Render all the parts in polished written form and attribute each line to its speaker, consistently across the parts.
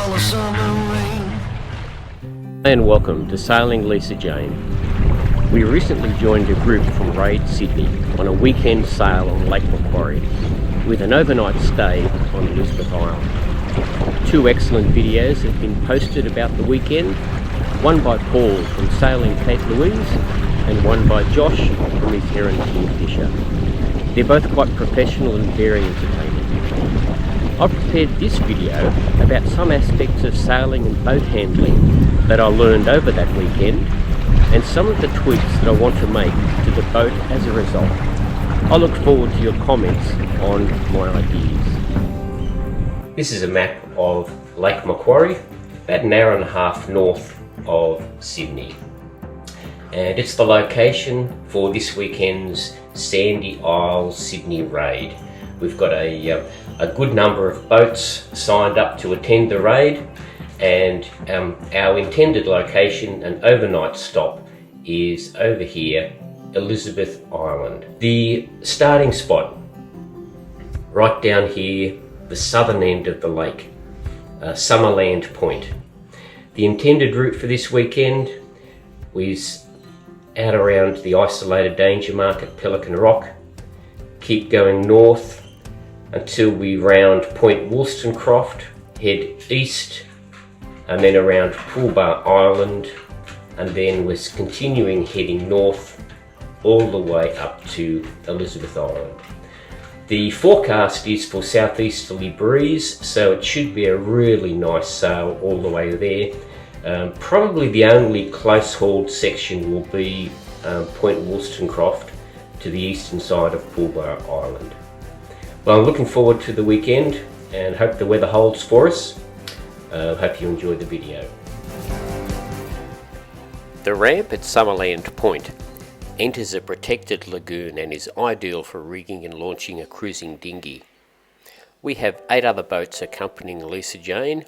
Speaker 1: all the summer rain.
Speaker 2: And welcome to Sailing Lisa Jane. We recently joined a group from Raid Sydney on a weekend sail on Lake Macquarie with an overnight stay on Elizabeth Island. Two excellent videos have been posted about the weekend, one by Paul from Sailing Cape Louise and one by Josh from his Heron Kingfisher. They're both quite professional and very entertaining. I've prepared this video about some aspects of sailing and boat handling that I learned over that weekend and some of the tweaks that I want to make to the boat as a result. I look forward to your comments on my ideas. This is a map of Lake Macquarie, about an hour and a half north of Sydney. And it's the location for this weekend's Sandy Isles Sydney raid. We've got a good number of boats signed up to attend the raid, and our intended location and overnight stop is over here, Elizabeth Island. The starting spot, right down here, the southern end of the lake, Summerland Point. The intended route for this weekend was out around the isolated danger mark at Pelican Rock, keep going north until we round Point Wollstonecroft, head east and then around Poolbar Island, and then we're continuing heading north all the way up to Elizabeth Island. The forecast is for southeasterly breeze, so it should be a really nice sail all the way there. Probably the only close hauled section will be Point Wollstonecroft to the eastern side of Poolbar Island. Well, I'm looking forward to the weekend and hope the weather holds for us. Hope you enjoyed the video. The ramp at Summerland Point enters a protected lagoon and is ideal for rigging and launching a cruising dinghy. We have 8 other boats accompanying Lisa Jane: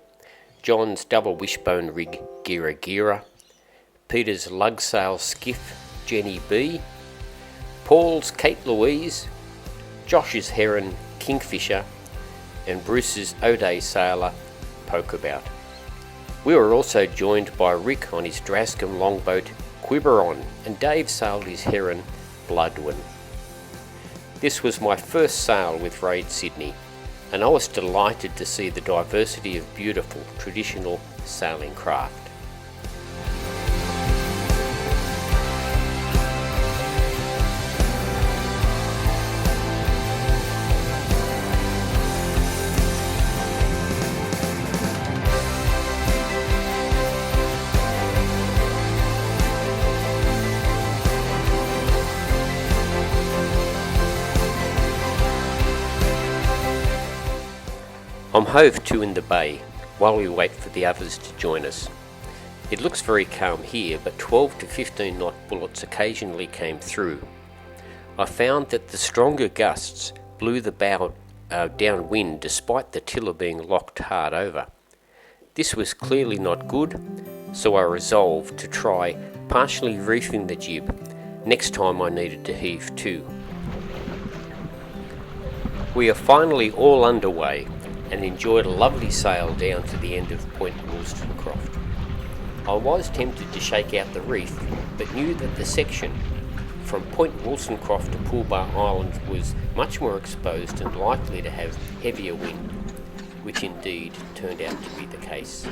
Speaker 2: John's double wishbone rig Gira Gira, Peter's lug sail skiff Jenny B, Paul's Cape Louise, Josh's Heron Kingfisher, and Bruce's O'Day sailor Pokeabout. We were also joined by Rick on his Drascombe longboat Quiberon, and Dave sailed his Heron Bloodwin. This was my first sail with Raid Sydney, and I was delighted to see the diversity of beautiful traditional sailing craft. I'm hove to in the bay while we wait for the others to join us. It looks very calm here, but 12 to 15 knot bullets occasionally came through. I found that the stronger gusts blew the bow downwind despite the tiller being locked hard over. This was clearly not good, so I resolved to try partially reefing the jib next time I needed to heave to. We are finally all underway and enjoyed a lovely sail down to the end of Point Wollstonecroft. I was tempted to shake out the reef, but knew that the section from Point Wollstonecroft to Poolbar Island was much more exposed and likely to have heavier wind, which indeed turned out to be the case.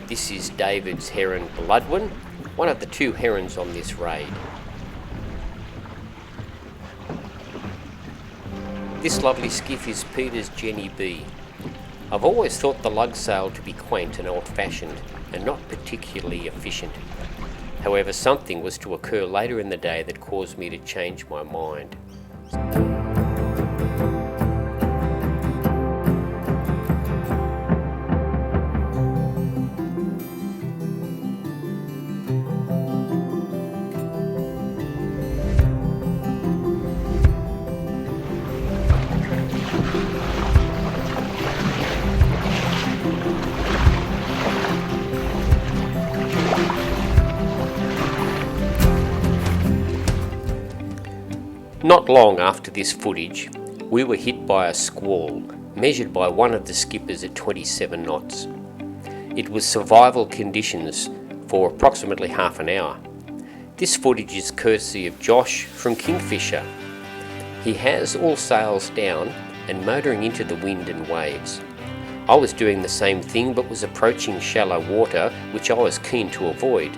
Speaker 2: This is David's Heron Bloodwin, one of the 2 herons on this raid. This lovely skiff is Peter's Jenny B. I've always thought the lug sail to be quaint and old-fashioned and not particularly efficient. However, something was to occur later in the day that caused me to change my mind. Not long after this footage, we were hit by a squall, measured by one of the skippers at 27 knots. It was survival conditions for approximately half an hour. This footage is courtesy of Josh from Kingfisher. He has all sails down and motoring into the wind and waves. I was doing the same thing but was approaching shallow water, which I was keen to avoid.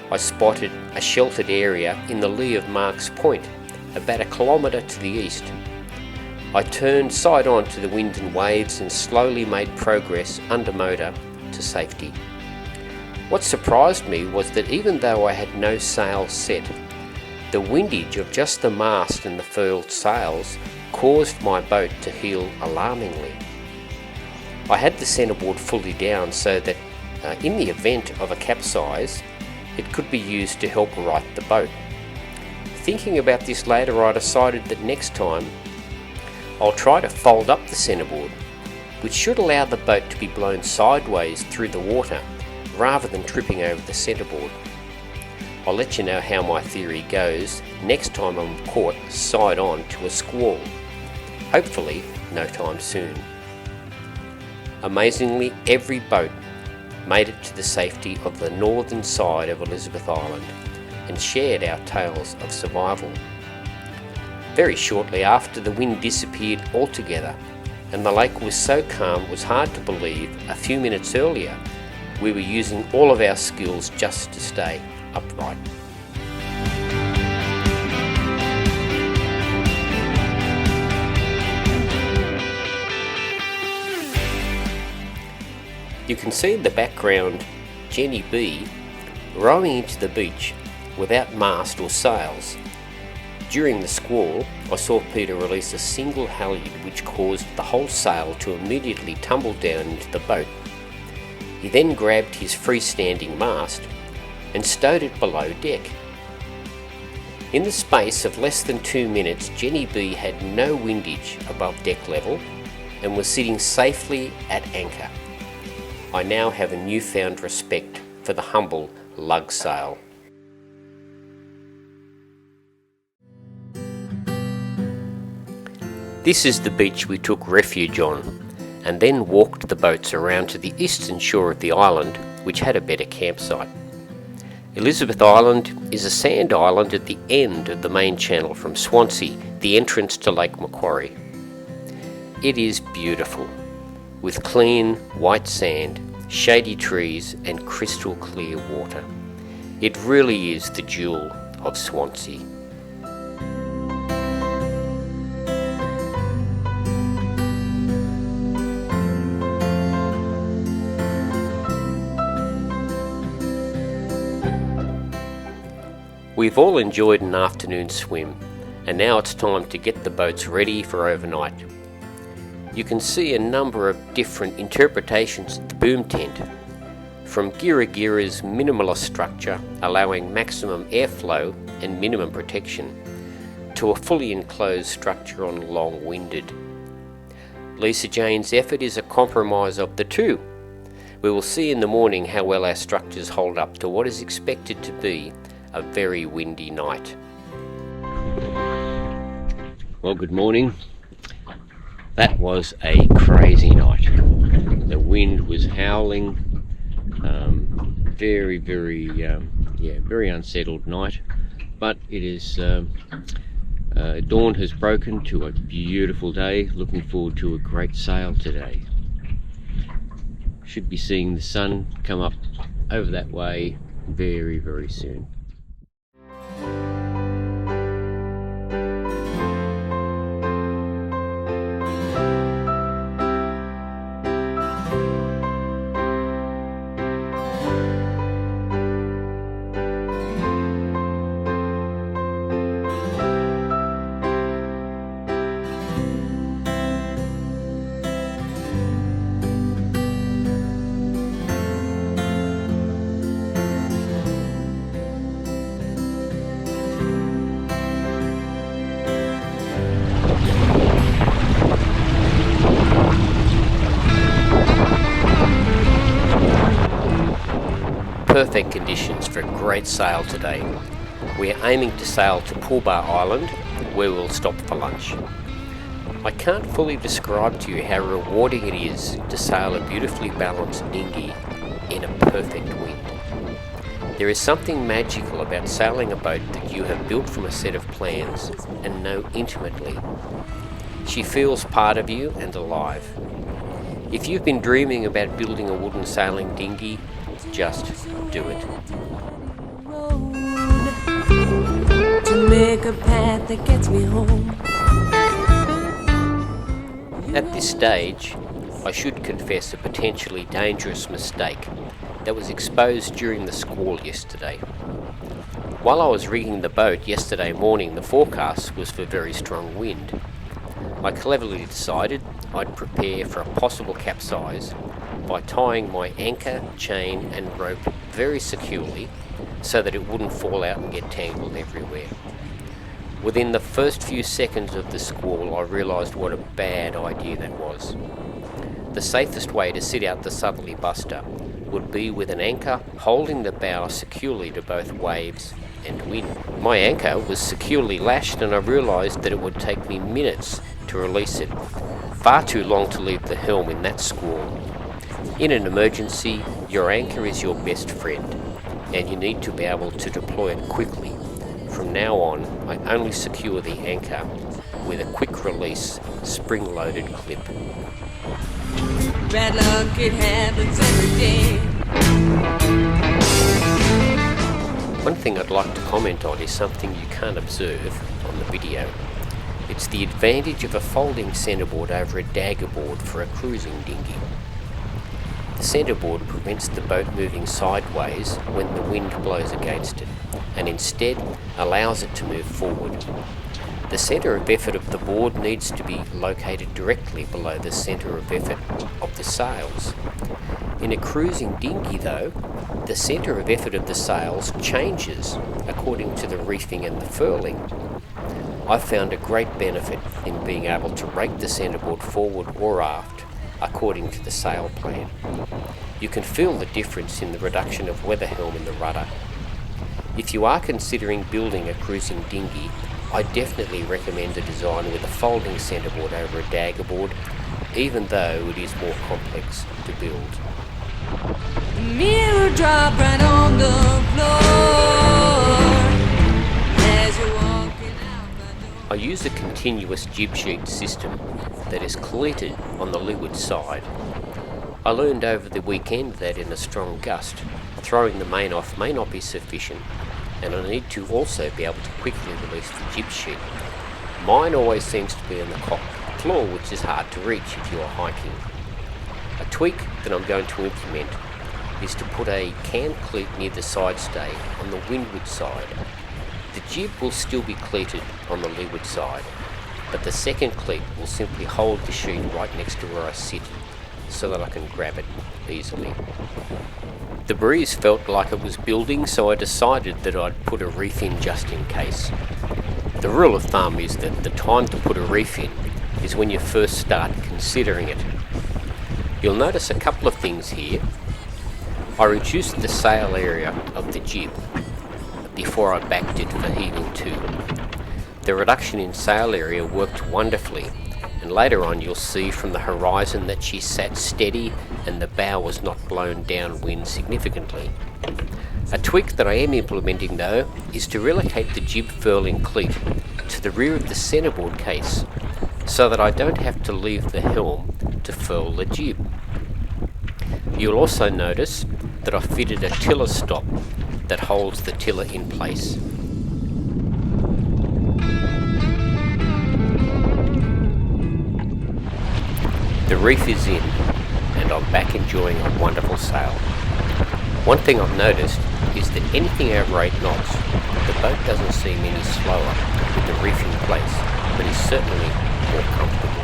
Speaker 2: I spotted a sheltered area in the lee of Marks Point, about 1 kilometre to the east. I turned side on to the wind and waves and slowly made progress under motor to safety. What surprised me was that even though I had no sails set, the windage of just the mast and the furled sails caused my boat to heel alarmingly. I had the centreboard fully down so that in the event of a capsize, it could be used to help right the boat. Thinking about this later, I decided that next time I'll try to fold up the centreboard, which should allow the boat to be blown sideways through the water rather than tripping over the centreboard. I'll let you know how my theory goes next time I'm caught side on to a squall. Hopefully no time soon. Amazingly, every boat made it to the safety of the northern side of Elizabeth Island and shared our tales of survival. Very shortly after, the wind disappeared altogether and the lake was so calm it was hard to believe a few minutes earlier we were using all of our skills just to stay upright. You can see in the background Jenny B rowing into the beach without mast or sails. During the squall, I saw Peter release a single halyard which caused the whole sail to immediately tumble down into the boat. He then grabbed his freestanding mast and stowed it below deck. In the space of less than 2 minutes, Jenny B had no windage above deck level and was sitting safely at anchor. I now have a newfound respect for the humble lug sail. This is the beach we took refuge on, and then walked the boats around to the eastern shore of the island, which had a better campsite. Elizabeth Island is a sand island at the end of the main channel from Swansea, the entrance to Lake Macquarie. It is beautiful, with clean white sand, shady trees and crystal clear water. It really is the jewel of Swansea. We've all enjoyed an afternoon swim, and now it's time to get the boats ready for overnight. You can see a number of different interpretations of the boom tent, from Gira Gira's minimalist structure allowing maximum airflow and minimum protection, to a fully enclosed structure on Long-Winded. Lisa Jane's effort is a compromise of the two. We will see in the morning how well our structures hold up to what is expected to be a very windy night. Well, good morning. That was a crazy night. The wind was howling. Very unsettled night. But it is dawn has broken to a beautiful day. Looking forward to a great sail today. Should be seeing the sun come up over that way very, very soon. Perfect conditions for a great sail today. We are aiming to sail to Poolbar Island, where we'll stop for lunch. I can't fully describe to you how rewarding it is to sail a beautifully balanced dinghy in a perfect wind. There is something magical about sailing a boat that you have built from a set of plans and know intimately. She feels part of you and alive. If you've been dreaming about building a wooden sailing dinghy, just do it. To make a path that gets me home. At this stage, I should confess a potentially dangerous mistake that was exposed during the squall yesterday. While I was rigging the boat yesterday morning, the forecast was for very strong wind. I cleverly decided I'd prepare for a possible capsize by tying my anchor, chain and rope very securely so that it wouldn't fall out and get tangled everywhere. Within the first few seconds of the squall, I realised what a bad idea that was. The safest way to sit out the southerly buster would be with an anchor holding the bow securely to both waves and wind. My anchor was securely lashed and I realised that it would take me minutes to release it. Far too long to leave the helm in that squall. In an emergency, your anchor is your best friend and you need to be able to deploy it quickly. From now on, I only secure the anchor with a quick release spring-loaded clip. Bad luck, it happens every day. One thing I'd like to comment on is something you can't observe on the video. It's the advantage of a folding centreboard over a daggerboard for a cruising dinghy. The centreboard prevents the boat moving sideways when the wind blows against it, and instead allows it to move forward. The centre of effort of the board needs to be located directly below the centre of effort of the sails. In a cruising dinghy though, the centre of effort of the sails changes according to the reefing and the furling. I've found a great benefit in being able to rake the centreboard forward or aft according to the sail plan. You can feel the difference in the reduction of weather helm in the rudder. If you are considering building a cruising dinghy, I definitely recommend a design with a folding centreboard over a daggerboard, even though it is more complex to build. The mirror drop right on the floor as you're walking out the door. I use a continuous jib sheet system that is cleated on the leeward side. I learned over the weekend that in a strong gust, throwing the main off may not be sufficient, and I need to also be able to quickly release the jib sheet. Mine always seems to be in the cockpit floor, which is hard to reach if you are hiking. A tweak that I'm going to implement is to put a can cleat near the side stay on the windward side. The jib will still be cleated on the leeward side, but the second cleat will simply hold the sheet right next to where I sit so that I can grab it easily. The breeze felt like it was building, so I decided that I'd put a reef in just in case. The rule of thumb is that the time to put a reef in is when you first start considering it. You'll notice a couple of things here. I reduced the sail area of the jib before I backed it for heaving to. The reduction in sail area worked wonderfully, and later on you'll see from the horizon that she sat steady and the bow was not blown downwind significantly. A tweak that I am implementing though is to relocate the jib furling cleat to the rear of the centreboard case so that I don't have to leave the helm to furl the jib. You'll also notice that I fitted a tiller stop that holds the tiller in place. The reef is in, and I'm back enjoying a wonderful sail. One thing I've noticed is that anything over 8 knots, the boat doesn't seem any slower with the reef in place, but is certainly more comfortable.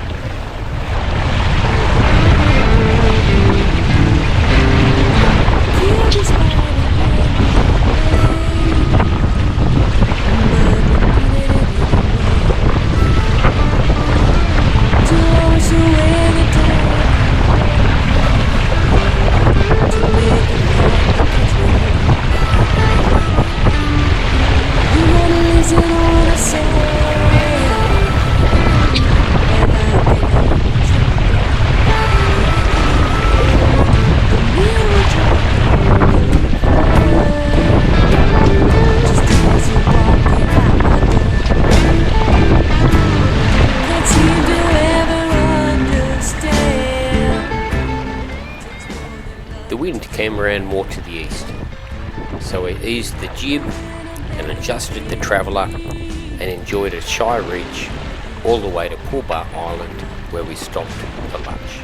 Speaker 2: the wind came around more to the east, so we eased the jib and adjusted the traveller and enjoyed a shy reach all the way to Pulbar Island, where we stopped for lunch.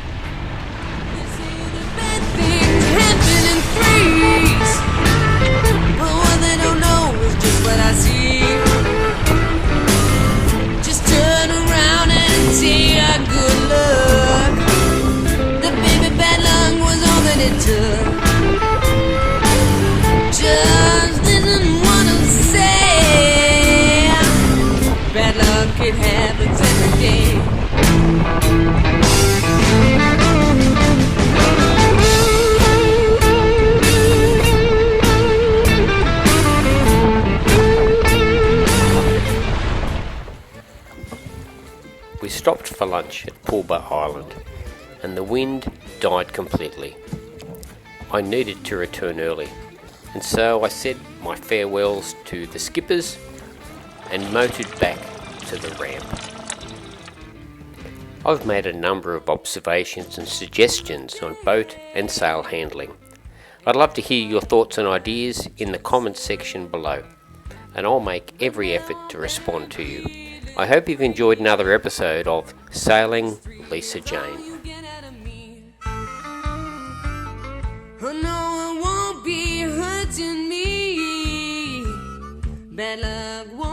Speaker 1: Just turn around and take our good luck. The baby bad luck was all that it took. Just didn't wanna say bad luck, it happens every day.
Speaker 2: We stopped for lunch at Pulbar Island and the wind died completely. I needed to return early, and so I said my farewells to the skippers and motored back to the ramp. I've made a number of observations and suggestions on boat and sail handling. I'd love to hear your thoughts and ideas in the comments section below, and I'll make every effort to respond to you. I hope you've enjoyed another episode of Sailing Lisa Jane.
Speaker 1: Oh no, it won't be hurting me. Bad luck won't